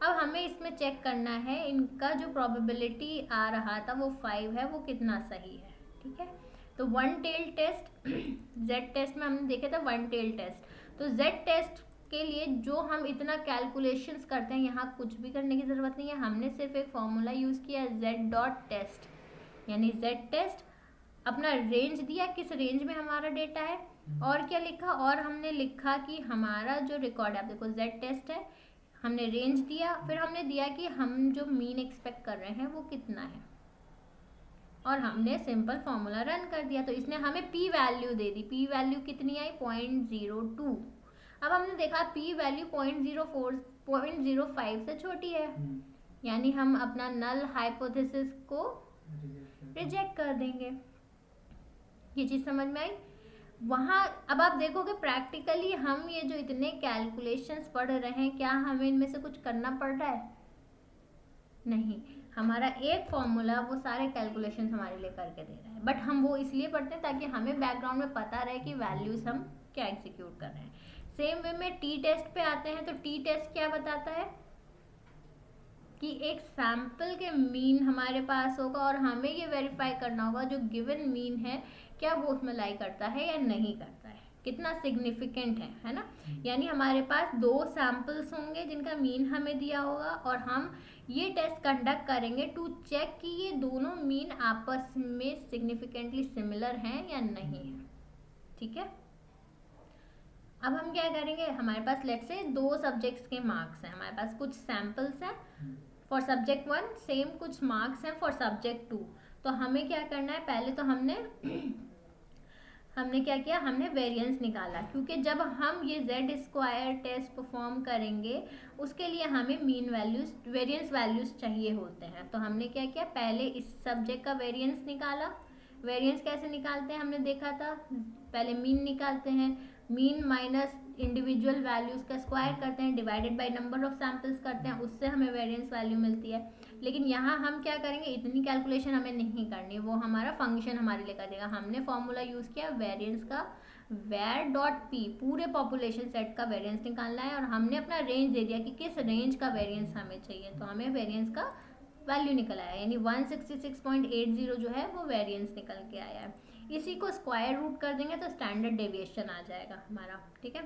अब हमें इसमें चेक करना है इनका जो प्रोबेबिलिटी आ रहा था वो 5 है, वो कितना सही है। ठीक है, तो one tail test Z test में हमने देखे थे वन टेल टेस्ट। तो जेड टेस्ट के लिए जो हम इतना कैलकुलेशंस करते हैं, यहाँ कुछ भी करने की ज़रूरत नहीं है। हमने सिर्फ एक फॉर्मूला यूज़ किया जेड डॉट टेस्ट, यानी जेड टेस्ट अपना रेंज दिया, किस रेंज में हमारा डेटा है, और क्या लिखा, और हमने लिखा कि हमारा जो रिकॉर्ड है, आप देखो जेड टेस्ट है, हमने रेंज दिया, फिर हमने दिया कि हम जो मीन एक्सपेक्ट कर रहे हैं वो कितना है, और हमने सिंपल फॉर्मूला रन कर दिया। तो इसने हमें पी वैल्यू दे दी। पी वैल्यू कितनी आई 0.02। अब हमने देखा पी वैल्यू 0.05 से छोटी है, यानी हम अपना नल हाइपोथेसिस को रिजेक्ट कर देंगे। ये चीज़ समझ में आई। वहाँ अब आप देखोगे प्रैक्टिकली हम ये जो इतने कैलकुलेशंस पढ़ रहे हैं, क्या हमें इनमें से कुछ करना पड़ रहा है? नहीं, हमारा एक फॉर्मूला वो सारे कैलकुलेशंस हमारे लिए करके दे रहा है, बट हम वो इसलिए पढ़ते हैं ताकि हमें बैकग्राउंड में पता रहे कि वैल्यूज हम क्या एग्जीक्यूट कर रहे हैं। सेम वे में टी टेस्ट पे आते हैं, तो टी टेस्ट क्या बताता है कि एक सैंपल के मीन हमारे पास होगा और हमें ये वेरीफाई करना होगा जो गिवन मीन है क्या वो उसमें लाई करता है या नहीं करता है, कितना सिग्निफिकेंट है ना। यानी हमारे पास 2 सैंपल्स होंगे जिनका मीन हमें दिया होगा, और हम ये टेस्ट कंडक्ट करेंगे टू चेक कि ये दोनों मीन आपस में सिग्निफिकेंटली सिमिलर हैं या नहीं है। ठीक है, अब हम क्या करेंगे, हमारे पास लेट्स से 2 सब्जेक्ट्स के मार्क्स हैं, हमारे पास कुछ सैंपल्स हैं फॉर सब्जेक्ट 1, सेम कुछ मार्क्स हैं फॉर सब्जेक्ट 2। तो हमें क्या करना है, पहले तो हमने क्या किया, हमने वेरिएंस निकाला, क्योंकि जब हम ये जेड स्क्वायर टेस्ट परफॉर्म करेंगे उसके लिए हमें मीन वैल्यूज, वेरिएंस वैल्यूज चाहिए होते हैं। तो हमने क्या किया, पहले इस सब्जेक्ट का वेरिएंस निकाला। वेरिएंस कैसे निकालते हैं हमने देखा था, पहले मीन निकालते हैं, मीन माइनस इंडिविजुअल वैल्यूज का स्क्वायर करते हैं, divided by number of samples करते हैं, उससे हमें वेरिएंस वैल्यू मिलती है। लेकिन यहाँ हम क्या करेंगे, इतनी कैलकुलेशन हमें नहीं करनी, वो हमारा फंक्शन हमारे लिए कर देगा। हमने फॉर्मूला यूज़ किया वेरिएंस का, वेर डॉट पी, पूरे पॉपुलेशन सेट का वेरिएंस निकालना है, और हमने अपना रेंज दे दिया कि किस रेंज का वेरिएंस हमें चाहिए। तो हमें वेरिएंस का वैल्यू निकल आया, यानी 166.80 जो है वो वेरिएंस निकल के आया है। इसी को स्क्वायर रूट कर देंगे तो स्टैंडर्ड डेविएशन आ जाएगा हमारा। ठीक है,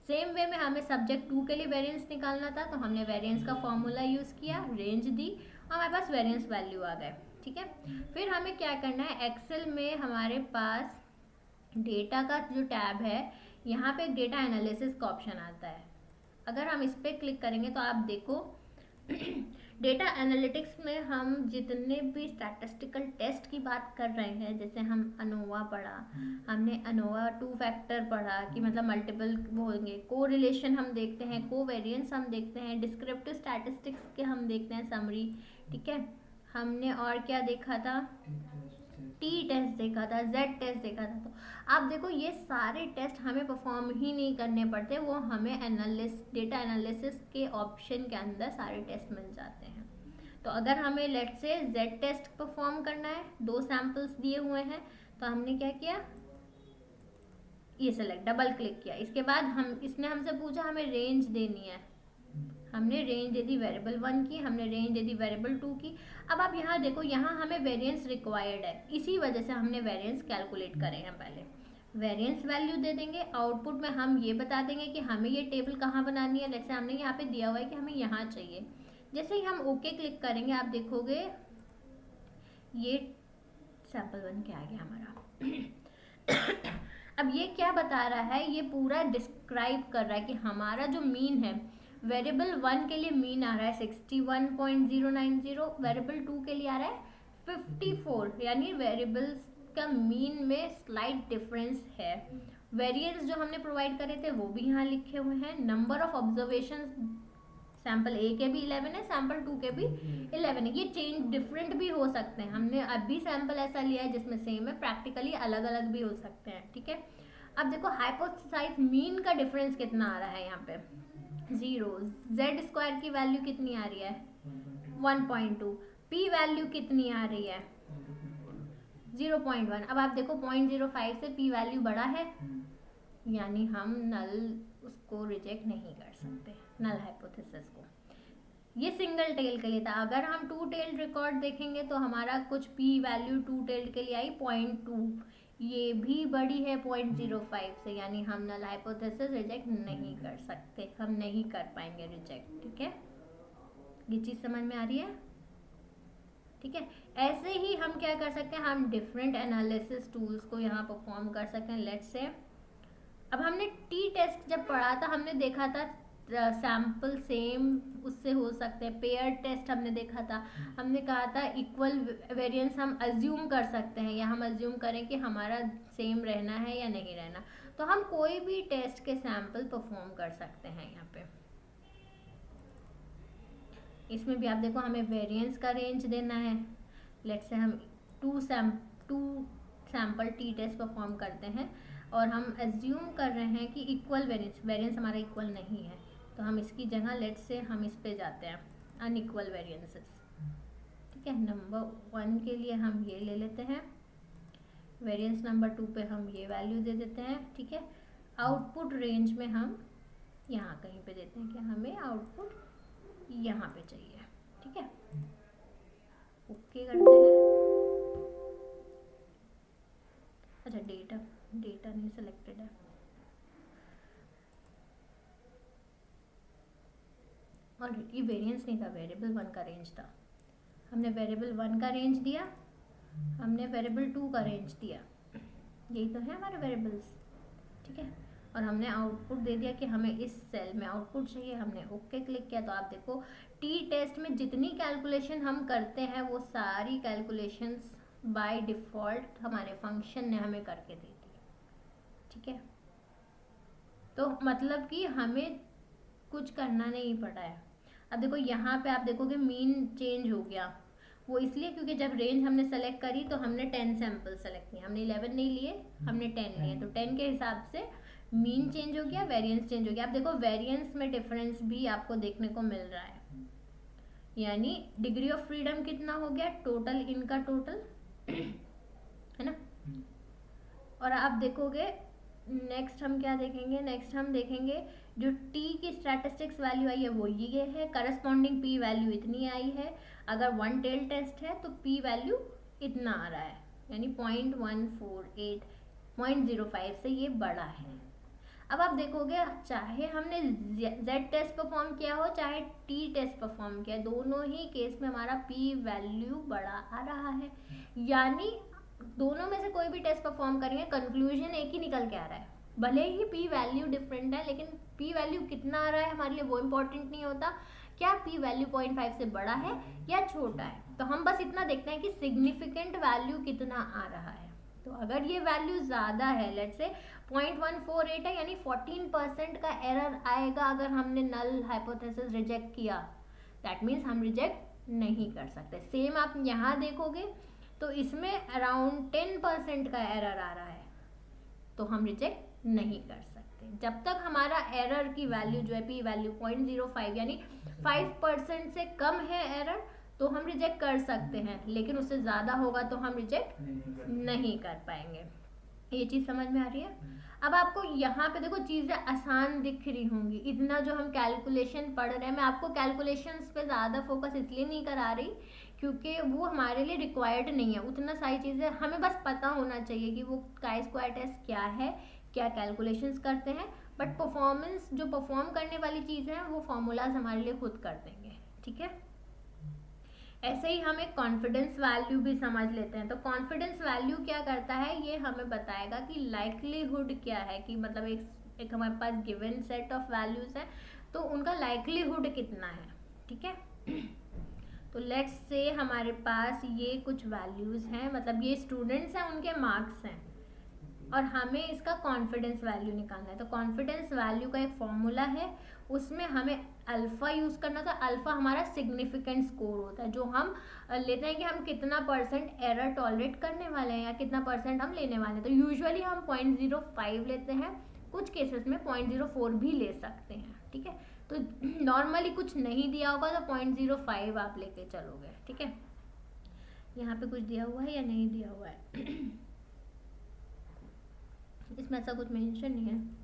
सेम वे में हमें सब्जेक्ट 2 के लिए वेरिएंस निकालना था, तो हमने वेरिएंस का फॉर्मूला यूज़ किया, रेंज दी, और हमारे पास वेरिएंस वैल्यू आ गए। ठीक है, फिर हमें क्या करना है, एक्सेल में हमारे पास डेटा का जो टैब है, यहाँ पे एक डेटा एनालिसिस का ऑप्शन आता है। अगर हम इस पर क्लिक करेंगे तो आप देखो डेटा एनालिटिक्स में हम जितने भी स्टैटिस्टिकल टेस्ट की बात कर रहे हैं, जैसे हम अनोवा पढ़ा, हमने अनोवा 2 फैक्टर पढ़ा कि मतलब मल्टीपल वो होंगे, कोरिलेशन हम देखते हैं, कोवेरिएंस हम देखते हैं, डिस्क्रिप्टिव स्टैटिस्टिक्स के हम देखते हैं समरी, ठीक है। हमने और क्या देखा था, टी टेस्ट देखा था, जेड टेस्ट देखा था। तो आप देखो ये सारे टेस्ट हमें परफॉर्म ही नहीं करने पड़ते, वो हमें डेटा एनालिसिस के ऑप्शन के अंदर सारे टेस्ट मिल जाते हैं। तो अगर हमें लेट से जेड टेस्ट परफॉर्म करना है, 2 सैंपल्स दिए हुए हैं, तो हमने क्या किया, ये सेलेक्ट, डबल क्लिक किया, इसके बाद इसने हमसे पूछा हमें रेंज देनी है, हमने रेंज दे दी वेरिएबल 1 की, हमने रेंज दे दी वेरिएबल 2 की। अब आप यहाँ देखो, यहाँ हमें वेरिएंस रिक्वायर्ड है, इसी वजह से हमने वेरिएंस कैलकुलेट करे हैं। पहले वेरिएंस वैल्यू दे देंगे, आउटपुट में हम ये बता देंगे कि हमें ये टेबल कहाँ बनानी है। जैसे हमने यहाँ पे दिया हुआ है कि हमें यहाँ चाहिए, जैसे ही हम ओके क्लिक करेंगे आप देखोगे ये सैंपल बन के आ गया हमारा। अब ये क्या बता रहा है, ये पूरा डिस्क्राइब कर रहा है कि हमारा जो मीन है, वेरिएबल 1 के लिए मीन आ रहा है 61.090, वेरिएबल 2 के लिए आ रहा है 54, यानी वेरिएबल्स का मीन में स्लाइट डिफरेंस है। वेरिएंस जो हमने प्रोवाइड करे थे वो भी यहाँ लिखे हुए हैं। नंबर ऑफ ऑब्जर्वेशन सैंपल ए के भी 11 है, सैंपल 2 के भी 11 है। ये चेंज डिफरेंट भी हो सकते हैं, हमने अभी सैंपल ऐसा लिया है जिसमें सेम है, प्रैक्टिकली अलग अलग भी हो सकते हैं, ठीक है। अब देखो हाइपोथेसाइज मीन का डिफरेंस कितना आ रहा है, यहाँ पे 0, जेड स्क्वायर की वैल्यू कितनी आ रही है 1.2, पी वैल्यू कितनी आ रही है 0.1। अब आप देखो 0.05 से पी वैल्यू बड़ा है, यानी हम नल उसको रिजेक्ट नहीं कर सकते, नल हाइपोथेसिस को। ये सिंगल टेल के लिए था। अगर हम 2 टेल्ड रिकॉर्ड देखेंगे तो हमारा कुछ पी वैल्यू 2 टेल्ड के लिए आई 0.2, ये भी बड़ी है 0.05 से, यानी हम नल हाइपोथेसिस रिजेक्ट नहीं कर सकते, हम नहीं कर पाएंगे रिजेक्ट, ठीक है। ये चीज़ समझ में आ रही है, ठीक है। ऐसे ही हम क्या कर सकते हैं, हम डिफरेंट एनालिसिस टूल्स को यहाँ परफॉर्म कर सकते हैं। लेट्स से अब हमने टी टेस्ट जब पढ़ा था, हमने देखा था सैंपल सेम उससे हो सकते हैं, पेयर टेस्ट हमने देखा था, हमने कहा था इक्वल वेरिएंस हम अज्यूम कर सकते हैं, या हम अज्यूम करें कि हमारा सेम रहना है या नहीं रहना। तो हम कोई भी टेस्ट के सैंपल परफॉर्म कर सकते हैं यहाँ पे। इसमें भी आप देखो हमें वेरिएंस का रेंज देना है। लेट्स से हम 2 सैंपल टी टेस्ट परफॉर्म करते हैं और हम एज्यूम कर रहे हैं कि इक्वल वेरिएंस हमारा इक्वल नहीं है, तो हम इसकी जगह लेट्स से हम इस पे जाते हैं अनइक्वल वेरिएंसेस, ठीक है। नंबर 1 के लिए हम ये ले लेते हैं, वेरिएंस नंबर 2 पे हम ये वैल्यू दे देते हैं, ठीक है। आउटपुट रेंज में हम यहाँ कहीं पे देते हैं कि हमें आउटपुट यहाँ पे चाहिए, ठीक है। ओके करते हैं। अच्छा डेटा नहीं सिलेक्टेड है, और ये वेरिएंस नहीं था, वेरिएबल 1 का रेंज था। हमने वेरिएबल 1 का रेंज दिया, हमने वेरिएबल 2 का रेंज दिया, यही तो है हमारे वेरिएबल्स, ठीक है। और हमने आउटपुट दे दिया कि हमें इस सेल में आउटपुट चाहिए, हमने ओके क्लिक किया। तो आप देखो टी टेस्ट में जितनी कैलकुलेशन हम करते हैं वो सारी कैलकुलेशंस बाय डिफ़ॉल्ट हमारे फंक्शन ने हमें करके दे दी, ठीक है। तो मतलब कि हमें कुछ करना नहीं पड़ा है। अब देखो यहाँ पे आप देखोगे मीन चेंज हो गया, वो इसलिए क्योंकि जब रेंज हमने सेलेक्ट करी तो हमने 10 सैंपल सेलेक्ट किए, हमने 11 नहीं लिए, हमने 10 लिए, तो 10 के हिसाब से मीन चेंज हो गया, वेरिएंस चेंज हो गया। आप देखो वेरिएंस में डिफरेंस भी आपको देखने को मिल रहा है, यानी डिग्री ऑफ फ्रीडम कितना हो गया, टोटल इनका टोटल है ना। और आप देखोगे नेक्स्ट हम क्या देखेंगे, नेक्स्ट हम देखेंगे जो टी की स्टैटिस्टिक्स वैल्यू आई है वो ये है, करस्पॉन्डिंग पी वैल्यू इतनी आई है। अगर 1 टेल टेस्ट है तो पी वैल्यू इतना आ रहा है, यानी 0.148, 0.05 से ये बड़ा है। अब आप देखोगे चाहे हमने जेड टेस्ट परफॉर्म किया हो चाहे टी टेस्ट परफॉर्म किया, दोनों ही केस में हमारा पी वैल्यू बड़ा आ रहा है, यानी दोनों में से कोई भी टेस्ट परफॉर्म करेंगे कंक्लूजन एक ही निकल के आ रहा है। भले ही पी वैल्यू डिफरेंट है, लेकिन पी वैल्यू कितना आ रहा है हमारे लिए वो इम्पोर्टेंट नहीं होता, क्या p वैल्यू 0.5 से बड़ा है या छोटा है। तो हम बस इतना देखते हैं कि सिग्निफिकेंट वैल्यू कितना आ रहा है। तो अगर ये वैल्यू ज़्यादा है, लेट्स से 0.148 है, यानी 14% का एरर आएगा अगर हमने नल हाइपोथेसिस रिजेक्ट किया, दैट मीन्स हम रिजेक्ट नहीं कर सकते। सेम आप यहाँ देखोगे तो इसमें अराउंड 10% का एरर आ रहा है, तो हम रिजेक्ट नहीं कर सकते। जब तक हमारा एरर की वैल्यू जो है p वैल्यू 0.05 यानी 5% से कम है एरर, तो हम रिजेक्ट कर सकते हैं, लेकिन उससे ज़्यादा होगा तो हम रिजेक्ट नहीं कर पाएंगे। ये चीज़ समझ में आ रही है। अब आपको यहाँ पे देखो चीज़ें आसान दिख रही होंगी, इतना जो हम कैलकुलेशन पढ़ रहे हैं, मैं आपको कैलकुलेशंस पे ज़्यादा फोकस इसलिए नहीं करा रही क्योंकि वो हमारे लिए रिक्वायर्ड नहीं है। उतना सारी चीज़ें हमें बस पता होना चाहिए कि वो काई स्क्वायर टेस्ट क्या है, क्या कैलकुलेशंस करते हैं, बट परफॉर्मेंस जो परफॉर्म करने वाली चीज़ें हैं वो फॉर्मूलाज हमारे लिए खुद कर देंगे, ठीक है। ऐसे ही हम एक कॉन्फिडेंस वैल्यू भी समझ लेते हैं। तो कॉन्फिडेंस वैल्यू क्या करता है, ये हमें बताएगा कि लाइक्लीहुड क्या है, कि मतलब एक हमारे पास गिवन सेट ऑफ वैल्यूज है तो उनका लाइक्लीहुड कितना है, ठीक है। तो लेट्स से हमारे पास ये कुछ वैल्यूज हैं, मतलब ये स्टूडेंट्स हैं, उनके मार्क्स हैं, और हमें इसका कॉन्फिडेंस वैल्यू निकालना है। तो कॉन्फिडेंस वैल्यू का एक फॉर्मूला है, उसमें हमें अल्फा यूज करना था। अल्फा हमारा सिग्निफिकेंट स्कोर होता है, जो हम लेते हैं कि हम कितना % एरर टॉलरेट करने वाले हैं या कितना % हम लेने वाले हैं। तो यूजुअली हम 0.05 लेते हैं, कुछ केसेस में 0.04 भी ले सकते हैं, ठीक है। तो नॉर्मली कुछ नहीं दिया होगा तो 0.05 आप लेके चलोगे, ठीक है। यहाँ पे कुछ दिया हुआ है या नहीं दिया हुआ है इसमें ऐसा कुछ मेंशन नहीं है।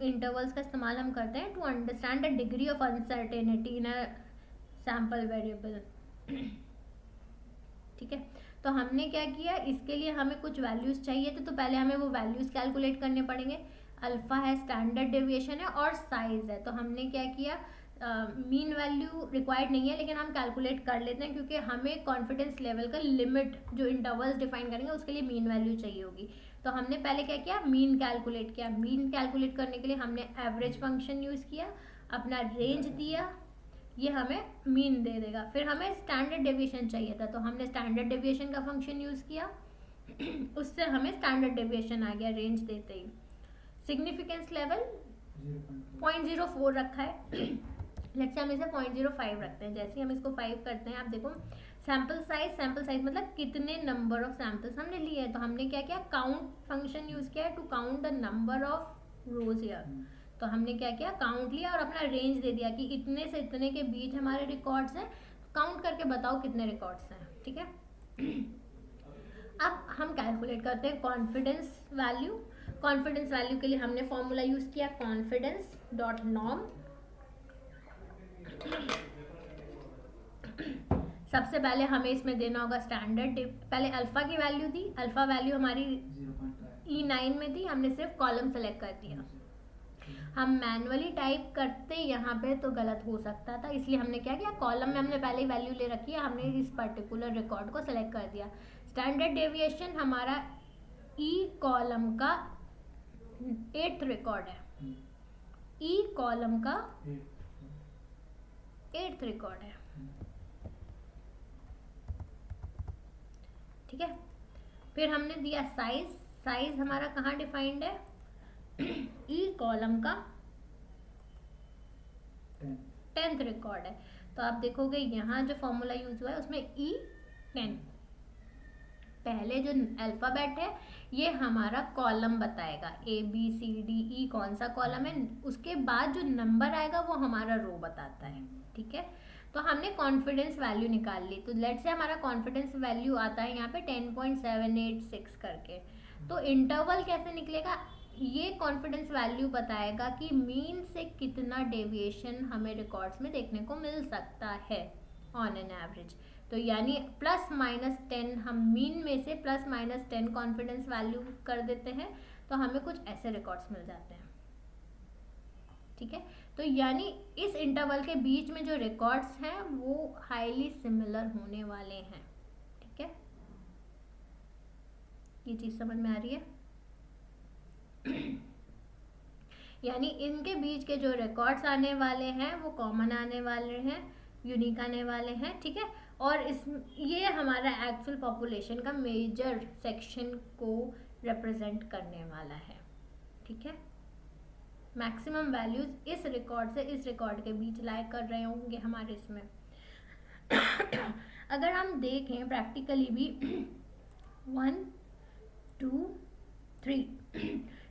इंटरवल्स का इस्तेमाल हम करते हैं to understand the degree of uncertainty in a sample variable, ठीक है। तो हमने क्या किया, इसके लिए हमें कुछ वैल्यूज चाहिए थे, तो पहले हमें वो वैल्यूज कैलकुलेट करने पड़ेंगे। अल्फा है, स्टैंडर्ड डेविएशन है और साइज है। तो हमने क्या किया, मीन वैल्यू रिक्वायर्ड नहीं है लेकिन हम कैलकुलेट कर लेते हैं क्योंकि हमें कॉन्फिडेंस लेवल का लिमिट जो इंटरवल्स डिफाइन करेंगे उसके लिए मीन वैल्यू चाहिए होगी। तो हमने पहले क्या किया, मीन कैलकुलेट किया। मीन कैलकुलेट करने के लिए हमने एवरेज फंक्शन यूज़ किया, अपना रेंज दिया, ये हमें मीन दे देगा। फिर हमें स्टैंडर्ड डेविएशन चाहिए था, तो हमने स्टैंडर्ड डेविएशन का फंक्शन यूज़ किया उससे हमें स्टैंडर्ड डेविएशन आ गया रेंज देते ही। सिग्निफिकेंस लेवल 0.04 रखा है लेट्स से हम इसे 0.05 रखते हैं। जैसे ही हम इसको 5 करते हैं, आप देखो सैम्पल साइज मतलब कितने नंबर ऑफ सैम्पल्स हमने लिए हैं। तो हमने क्या किया, काउंट फंक्शन यूज़ किया to count the number of rows here. तो हमने क्या किया, काउंट लिया और अपना रेंज दे दिया कि इतने से इतने के बीच हमारे रिकॉर्ड्स हैं, काउंट करके बताओ कितने रिकॉर्ड्स हैं, ठीक है। अब हम कैलकुलेट करते हैं कॉन्फिडेंस वैल्यू। कॉन्फिडेंस वैल्यू के लिए हमने फॉर्मूला यूज़ किया कॉन्फिडेंस डॉट नॉर्म। सबसे पहले हमें इसमें देना होगा स्टैंडर्ड, पहले अल्फा की वैल्यू दी, अल्फा वैल्यू हमारी E9 में थी, हमने सिर्फ कॉलम सेलेक्ट कर दिया। हम मैनुअली टाइप करते यहाँ पे तो गलत हो सकता था, इसलिए हमने क्या किया, कॉलम में हमने पहले वैल्यू ले रखी है, हमने इस पर्टिकुलर रिकॉर्ड को सेलेक्ट कर दिया। स्टैंडर्ड डेविएशन हमारा ई कॉलम का 8th रिकॉर्ड है, ई कॉलम का 8th रिकॉर्ड है, ठीक है। फिर हमने दिया साइज, साइज हमारा कहाँ डिफाइंड है, ई कॉलम का 10th रिकॉर्ड है। तो आप देखोगे यहाँ जो फॉर्मूला यूज हुआ है उसमें E10, पहले जो अल्फाबेट है ये हमारा कॉलम बताएगा, ABCDE कौन सा कॉलम है, उसके बाद जो नंबर आएगा वो हमारा रो बताता है, ठीक है। तो हमने कॉन्फिडेंस वैल्यू निकाल ली। तो लेट्स से हमारा कॉन्फिडेंस वैल्यू आता है यहाँ पे 10.786 करके। तो इंटरवल कैसे निकलेगा, ये कॉन्फिडेंस वैल्यू बताएगा कि मीन से कितना डेविएशन हमें रिकॉर्ड्स में देखने को मिल सकता है ऑन एन एवरेज। तो यानी ±10, हम मीन में से ±10 कॉन्फिडेंस वैल्यू कर देते हैं तो हमें कुछ ऐसे रिकॉर्ड्स मिल जाते हैं, ठीक है। तो यानी इस इंटरवल के बीच में जो रिकॉर्ड्स हैं वो हाईली सिमिलर होने वाले हैं, ठीक है। ये चीज़ समझ में आ रही है। यानी इनके बीच के जो रिकॉर्ड्स आने वाले हैं वो कॉमन आने वाले हैं, यूनिक आने वाले हैं, ठीक है। और इस ये हमारा एक्चुअल पॉपुलेशन का मेजर सेक्शन को रिप्रेजेंट करने वाला है, ठीक है। मैक्सिमम वैल्यूज इस रिकॉर्ड से इस रिकॉर्ड के बीच लाई कर रहे होंगे हमारे इसमें। अगर हम देखें प्रैक्टिकली भी 1 2 3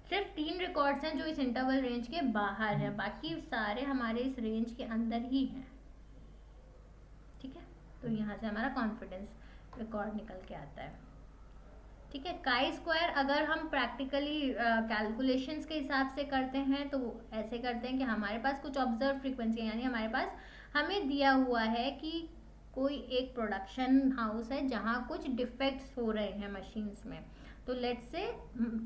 सिर्फ 3 रिकॉर्ड्स हैं जो इस इंटरवल रेंज के बाहर हैं, बाकी सारे हमारे इस रेंज के अंदर ही हैं, ठीक है। तो यहाँ से हमारा कॉन्फिडेंस रिकॉर्ड निकल के आता है, ठीक है। काई स्क्वायर अगर हम प्रैक्टिकली कैलकुलेशंस के हिसाब से करते हैं तो ऐसे करते हैं कि हमारे पास कुछ ऑब्जर्व फ्रीक्वेंसी, यानी हमारे पास हमें दिया हुआ है कि कोई एक प्रोडक्शन हाउस है जहाँ कुछ डिफेक्ट्स हो रहे हैं मशीन्स में, तो लेट्स से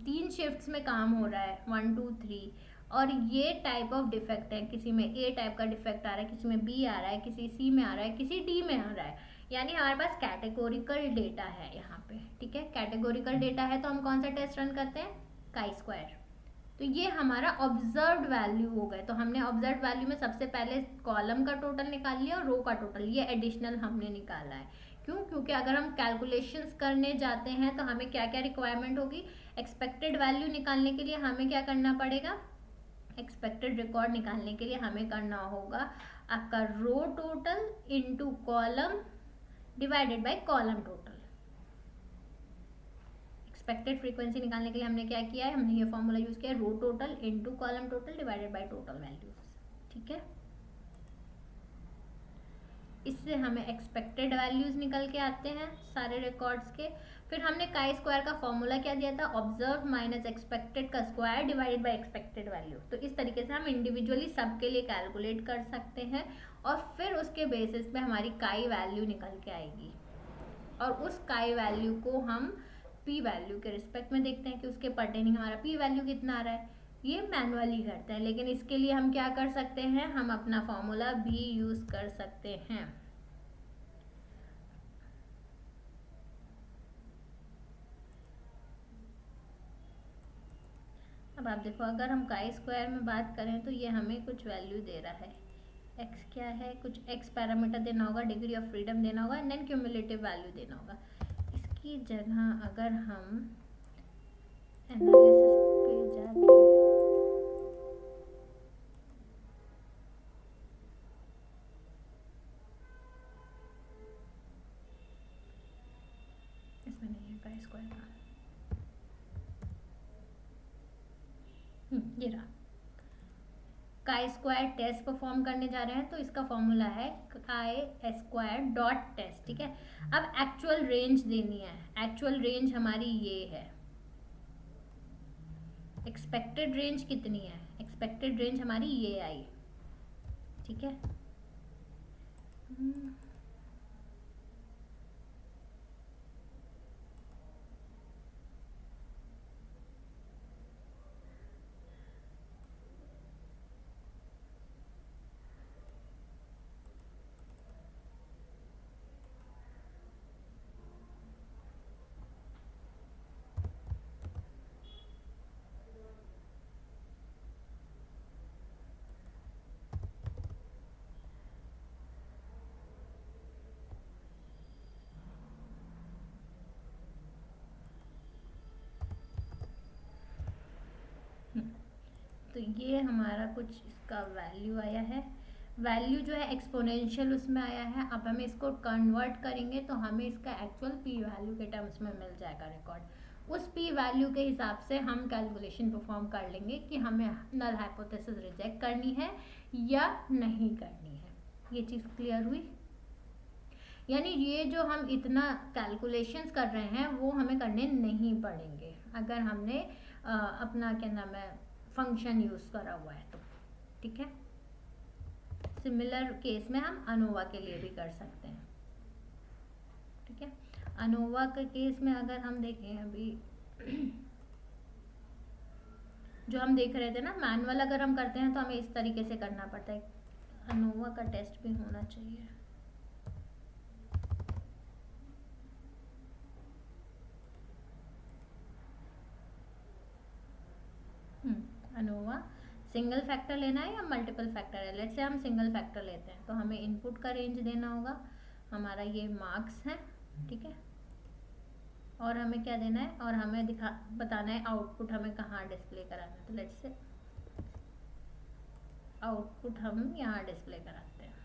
3 शिफ्ट्स में काम हो रहा है 1 2 3, और ये टाइप ऑफ डिफेक्ट है, किसी में ए टाइप का डिफेक्ट आ रहा है, किसी में बी आ रहा है, किसी सी में आ रहा है, किसी डी में आ रहा है, यानी हमारे पास कैटेगोरिकल डेटा है यहाँ पे, ठीक है। कैटेगोरिकल डेटा है तो हम कौन सा टेस्ट रन करते हैं, काई स्क्वायर। तो ये हमारा ऑब्जर्व्ड वैल्यू हो गए, तो हमने ऑब्जर्व्ड वैल्यू में सबसे पहले कॉलम का टोटल निकाल लिया और रो का टोटल, ये एडिशनल हमने निकाला है। क्यों? क्योंकि अगर हम कैलकुलेशंस करने जाते हैं तो हमें क्या क्या रिक्वायरमेंट होगी, एक्सपेक्टेड वैल्यू निकालने के लिए हमें क्या करना पड़ेगा, एक्सपेक्टेड रिकॉर्ड निकालने के लिए हमें करना होगा आपका row total into column divided by column total. Expected frequency निकालने के लिए हमने क्या किया है, हमने ये फॉर्मूला यूज किया है, row total into column total divided by total values, ठीक है। इससे हमें एक्सपेक्टेड वैल्यूज निकल के आते हैं सारे रिकॉर्ड्स के। फिर हमने काई स्क्वायर का फॉर्मूला क्या दिया था, ऑब्जर्व माइनस एक्सपेक्टेड का square divided bye expected value. तो इस तरीके से हम इंडिविजुअली सबके लिए कैलकुलेट कर सकते हैं और फिर उसके बेसिस पे हमारी काई वैल्यू निकल के आएगी, और उस काई वैल्यू को हम पी वैल्यू के रिस्पेक्ट में देखते हैं कि उसके पर्टेनिंग हमारा पी वैल्यू कितना आ रहा है। ये मैनुअली करते हैं, लेकिन इसके लिए हम क्या कर सकते हैं, हम अपना फॉर्मूला भी यूज कर सकते हैं। अब आप देखो, अगर हम काई स्क्वायर में बात करें तो ये हमें कुछ वैल्यू दे रहा है, एक्स क्या है, कुछ एक्स पैरामीटर देना होगा, डिग्री ऑफ फ्रीडम देना होगा, एंड देन क्यूमुलेटिव वैल्यू देना होगा। इसकी जगह अगर हम एनालिसिस पे जाके इसमें नहीं है काई स्क्वायर का, ये रहा, काई स्क्वायर टेस्ट परफॉर्म करने जा रहे हैं तो इसका फॉर्मूला है काई स्क्वायर डॉट टेस्ट, ठीक है। अब एक्चुअल रेंज देनी है, एक्चुअल रेंज हमारी ये है, एक्सपेक्टेड रेंज कितनी है, एक्सपेक्टेड रेंज हमारी ये आई, ठीक है। तो ये हमारा कुछ इसका वैल्यू आया है, वैल्यू जो है एक्सपोनेंशियल उसमें आया है। अब हमें इसको कन्वर्ट करेंगे तो हमें इसका एक्चुअल पी वैल्यू के टर्म्स में मिल जाएगा रिकॉर्ड। उस पी वैल्यू के हिसाब से हम कैलकुलेशन परफॉर्म कर लेंगे कि हमें नल हाइपोथेसिस रिजेक्ट करनी है या नहीं करनी है। ये चीज़ क्लियर हुई? यानी ये जो हम इतना कैलकुलेशंस कर रहे हैं वो हमें करने नहीं पड़ेंगे अगर हमने अपना क्या नाम है फंक्शन यूज करा हुआ है तो, ठीक है। सिमिलर केस में हम अनोवा के लिए भी कर सकते हैं, ठीक है। अनोवा के केस में अगर हम देखें, अभी जो हम देख रहे थे ना मैनुअल अगर हम करते हैं तो हमें इस तरीके से करना पड़ता है, अनोवा का टेस्ट भी होना चाहिए। अनोवा सिंगल फैक्टर लेना है या मल्टीपल फैक्टर है? लेट्स से हम सिंगल फैक्टर लेते हैं, तो हमें इनपुट का रेंज देना होगा, हमारा ये मार्क्स है, ठीक है, और हमें क्या देना है, और हमें बताना है आउटपुट हमें कहाँ डिस्प्ले कराना है। तो लेट्स से आउटपुट हम यहाँ डिस्प्ले कराते हैं।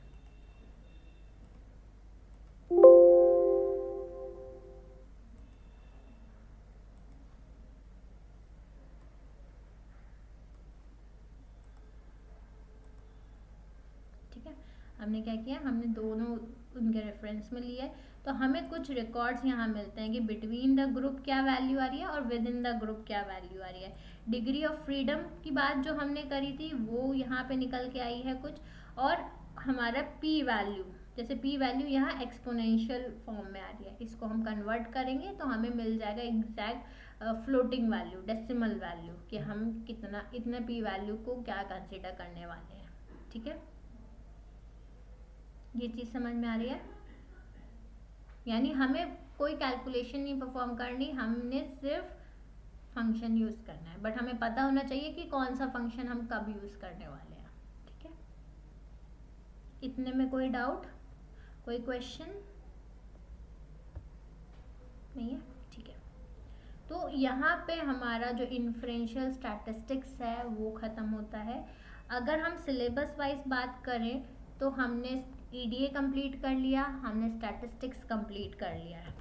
ठीक है, हमने क्या किया, हमने दोनों उनके रेफरेंस में लिए, तो हमें कुछ रिकॉर्ड्स यहाँ मिलते हैं कि बिटवीन द ग्रुप क्या वैल्यू आ रही है और विद इन द ग्रुप क्या वैल्यू आ रही है। डिग्री ऑफ फ्रीडम की बात जो हमने करी थी वो यहाँ पे निकल के आई है कुछ, और हमारा पी वैल्यू, जैसे पी वैल्यू यहाँ एक्सपोनेंशियल फॉर्म में आ रही है, इसको हम कन्वर्ट करेंगे तो हमें मिल जाएगा exact floating value, decimal value, कि हम कितना इतने पी वैल्यू को क्या कंसिडर करने वाले हैं। ठीक है, ये चीज़ समझ में आ रही है? यानी हमें कोई कैलकुलेशन नहीं परफॉर्म करनी, हमने सिर्फ फंक्शन यूज़ करना है, बट हमें पता होना चाहिए कि कौन सा फंक्शन हम कब यूज़ करने वाले हैं। ठीक है, इतने में कोई डाउट, कोई क्वेश्चन नहीं है? ठीक है, तो यहाँ पे हमारा जो इन्फ्रेंशियल स्टैटिस्टिक्स है वो ख़त्म होता है। अगर हम सिलेबस वाइज बात करें तो हमने ईडीए कंप्लीट कर लिया, हमने स्टैटिस्टिक्स कंप्लीट कर लिया है।